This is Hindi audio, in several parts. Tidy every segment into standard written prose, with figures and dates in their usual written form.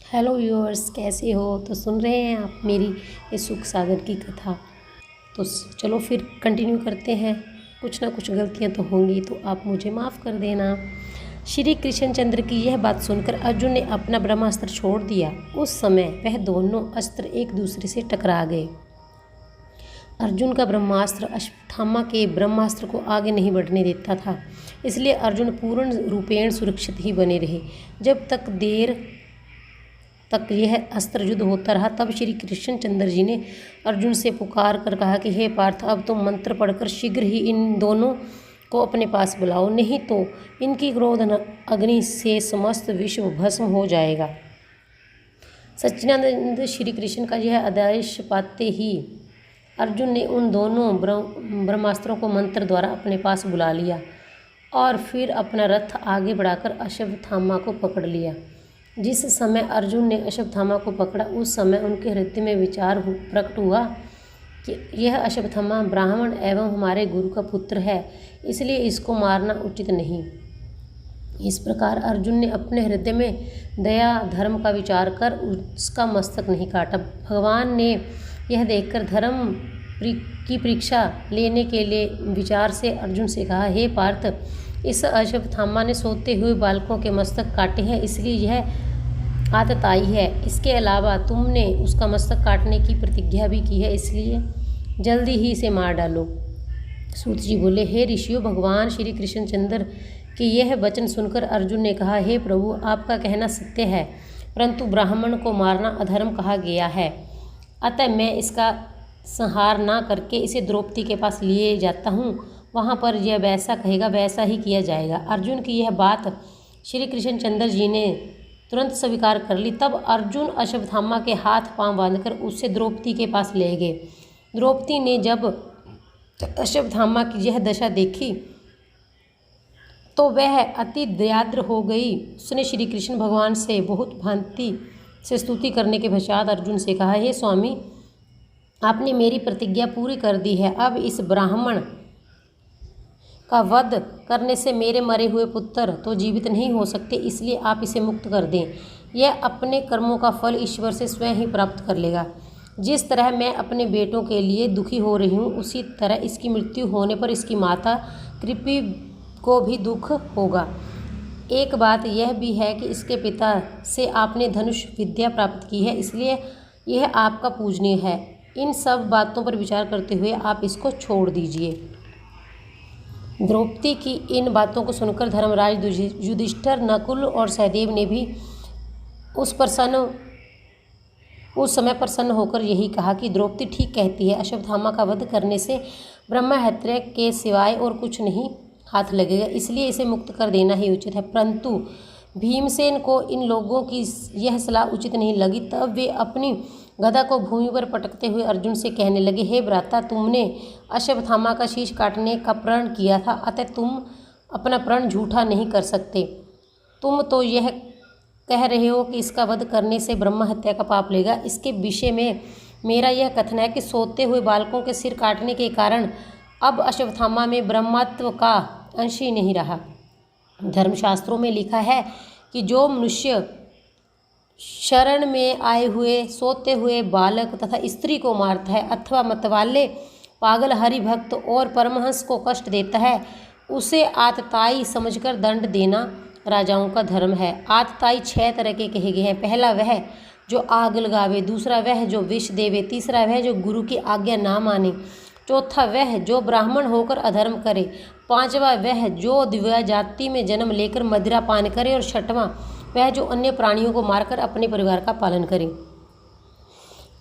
हेलो व्यूअर्स, कैसे हो? तो सुन रहे हैं आप मेरी ये सुख सागर की कथा। तो चलो फिर कंटिन्यू करते हैं। कुछ ना कुछ गलतियां तो होंगी, तो आप मुझे माफ़ कर देना। श्री कृष्णचंद्र की यह बात सुनकर अर्जुन ने अपना ब्रह्मास्त्र छोड़ दिया। उस समय वह दोनों अस्त्र एक दूसरे से टकरा गए। अर्जुन का ब्रह्मास्त्र अश्वत्थामा के ब्रह्मास्त्र को आगे नहीं बढ़ने देता था, इसलिए अर्जुन पूर्ण रूपेण सुरक्षित ही बने रहे। जब तक देर तक यह अस्त्र युद्ध होता रहा, तब श्री कृष्णचंद्र जी ने अर्जुन से पुकार कर कहा कि हे पार्थ, अब तुम मंत्र पढ़कर शीघ्र ही इन दोनों को अपने पास बुलाओ, नहीं तो इनकी क्रोध अग्नि से समस्त विश्व भस्म हो जाएगा। सच्चिदानंद श्री कृष्ण का यह आदेश पाते ही अर्जुन ने उन दोनों ब्रह्मास्त्रों को मंत्र द्वारा अपने पास बुला लिया और फिर अपना रथ आगे बढ़ाकर अश्वत्थामा को पकड़ लिया। जिस समय अर्जुन ने अश्वत्थामा को पकड़ा, उस समय उनके हृदय में विचार प्रकट हुआ कि यह अश्वत्थामा ब्राह्मण एवं हमारे गुरु का पुत्र है, इसलिए इसको मारना उचित नहीं। इस प्रकार अर्जुन ने अपने हृदय में दया धर्म का विचार कर उसका मस्तक नहीं काटा। भगवान ने यह देखकर धर्म की परीक्षा लेने के लिए विचार से अर्जुन से कहा, हे पार्थ, इस अश्वत्थामा ने सोते हुए बालकों के मस्तक काटे हैं, इसलिए यह आतताई है। इसके अलावा तुमने उसका मस्तक काटने की प्रतिज्ञा भी की है, इसलिए जल्दी ही इसे मार डालो। सूत जी बोले, हे ऋषियों, भगवान श्री कृष्णचंद्र के यह वचन सुनकर अर्जुन ने कहा, हे प्रभु, आपका कहना सत्य है, परंतु ब्राह्मण को मारना अधर्म कहा गया है, अतः मैं इसका संहार ना करके इसे द्रौपदी के पास लिए जाता हूँ। वहाँ पर यह वैसा कहेगा वैसा ही किया जाएगा। अर्जुन की यह बात श्री कृष्णचंद्र जी ने तुरंत स्वीकार कर ली। तब अर्जुन अश्वत्थामा के हाथ पांव बांधकर उससे द्रौपदी के पास ले गए। द्रौपदी ने जब अश्वत्थामा की यह दशा देखी तो वह अति दयाद्र हो गई। उसने श्री कृष्ण भगवान से बहुत भांति से स्तुति करने के पश्चात अर्जुन से कहा, हे स्वामी, आपने मेरी प्रतिज्ञा पूरी कर दी है। अब इस ब्राह्मण का वध करने से मेरे मरे हुए पुत्र तो जीवित नहीं हो सकते, इसलिए आप इसे मुक्त कर दें। यह अपने कर्मों का फल ईश्वर से स्वयं ही प्राप्त कर लेगा। जिस तरह मैं अपने बेटों के लिए दुखी हो रही हूँ, उसी तरह इसकी मृत्यु होने पर इसकी माता कृपि को भी दुख होगा। एक बात यह भी है कि इसके पिता से आपने धनुष विद्या प्राप्त की है, इसलिए यह आपका पूजनीय है। इन सब बातों पर विचार करते हुए आप इसको छोड़ दीजिए। द्रौपदी की इन बातों को सुनकर धर्मराज युधिष्ठिर, नकुल और सहदेव ने भी उस समय प्रसन्न होकर यही कहा कि द्रौपदी ठीक कहती है, अश्वत्थामा का वध करने से ब्रह्महत्या के सिवाय और कुछ नहीं हाथ लगेगा, इसलिए इसे मुक्त कर देना ही उचित है। परंतु भीमसेन को इन लोगों की यह सलाह उचित नहीं लगी। तब वे अपनी गदा को भूमि पर पटकते हुए अर्जुन से कहने लगे, हे भ्राता, तुमने अश्वत्थामा का शीश काटने का प्रण किया था, अतः तुम अपना प्रण झूठा नहीं कर सकते। तुम तो यह कह रहे हो कि इसका वध करने से ब्रह्म हत्या का पाप लेगा। इसके विषय में मेरा यह कथन है कि सोते हुए बालकों के सिर काटने के कारण अब अश्वत्थामा में ब्रह्मत्व का अंश ही नहीं रहा। धर्मशास्त्रों में लिखा है कि जो मनुष्य शरण में आए हुए सोते हुए बालक तथा स्त्री को मारता है अथवा मतवाले, पागल, हरिभक्त और परमहंस को कष्ट देता है, उसे आतताई समझकर दंड देना राजाओं का धर्म है। आतताई 6 तरह के कहे गए हैं। पहला वह जो आग लगावे, दूसरा वह जो विष देवे, तीसरा वह जो गुरु की आज्ञा ना माने, चौथा वह जो ब्राह्मण होकर अधर्म करे, पांचवा वह जो दिव्या जाति में जन्म लेकर मदिरा पान करे, और छठवां वह जो अन्य प्राणियों को मारकर अपने परिवार का पालन करे।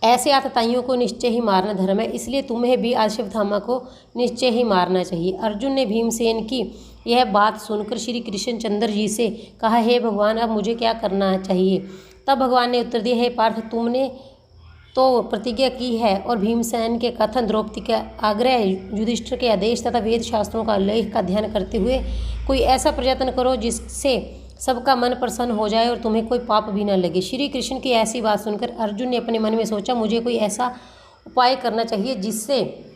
ऐसे आतताइयों को निश्चय ही मारना धर्म है, इसलिए तुम्हें भी अश्वत्थामा को निश्चय ही मारना चाहिए। अर्जुन ने भीमसेन की यह बात सुनकर श्री कृष्णचंद्र जी से कहा, हे भगवान, अब मुझे क्या करना चाहिए? तब भगवान ने उत्तर दिया, हे पार्थ, तुमने तो प्रतिज्ञा की है और भीमसेन के कथन, द्रौपदी के आग्रह, युधिष्ठिर के आदेश तथा वेद शास्त्रों का लेख का ध्यान करते हुए कोई ऐसा प्रयत्न करो जिससे सबका मन प्रसन्न हो जाए और तुम्हें कोई पाप भी न लगे। श्री कृष्ण की ऐसी बात सुनकर अर्जुन ने अपने मन में सोचा, मुझे कोई ऐसा उपाय करना चाहिए जिससे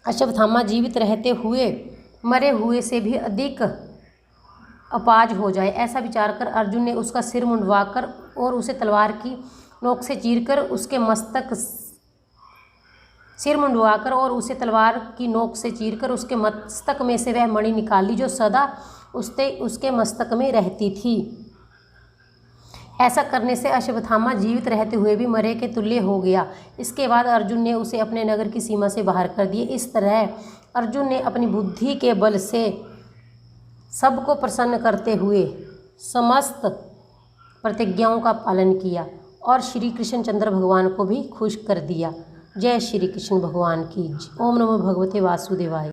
अश्वत्थामा जीवित रहते हुए मरे हुए से भी अधिक अपाज हो जाए। ऐसा विचार कर अर्जुन ने उसका सिर मुंडवाकर और उसे तलवार की नोक से चीरकर उसके मस्तक सिर मुंडवाकर और उसे तलवार की नोक से चीरकर उसके मस्तक में से वह मणि निकाली जो सदा उसके मस्तक में रहती थी। ऐसा करने से अश्वत्थामा जीवित रहते हुए भी मरे के तुल्य हो गया। इसके बाद अर्जुन ने उसे अपने नगर की सीमा से बाहर कर दिया। इस तरह अर्जुन ने अपनी बुद्धि के बल से सबको प्रसन्न करते हुए समस्त प्रतिज्ञाओं का पालन किया और श्री कृष्णचंद्र भगवान को भी खुश कर दिया। जय श्री कृष्ण भगवान की। ओम नमो भगवते वासुदेवाय।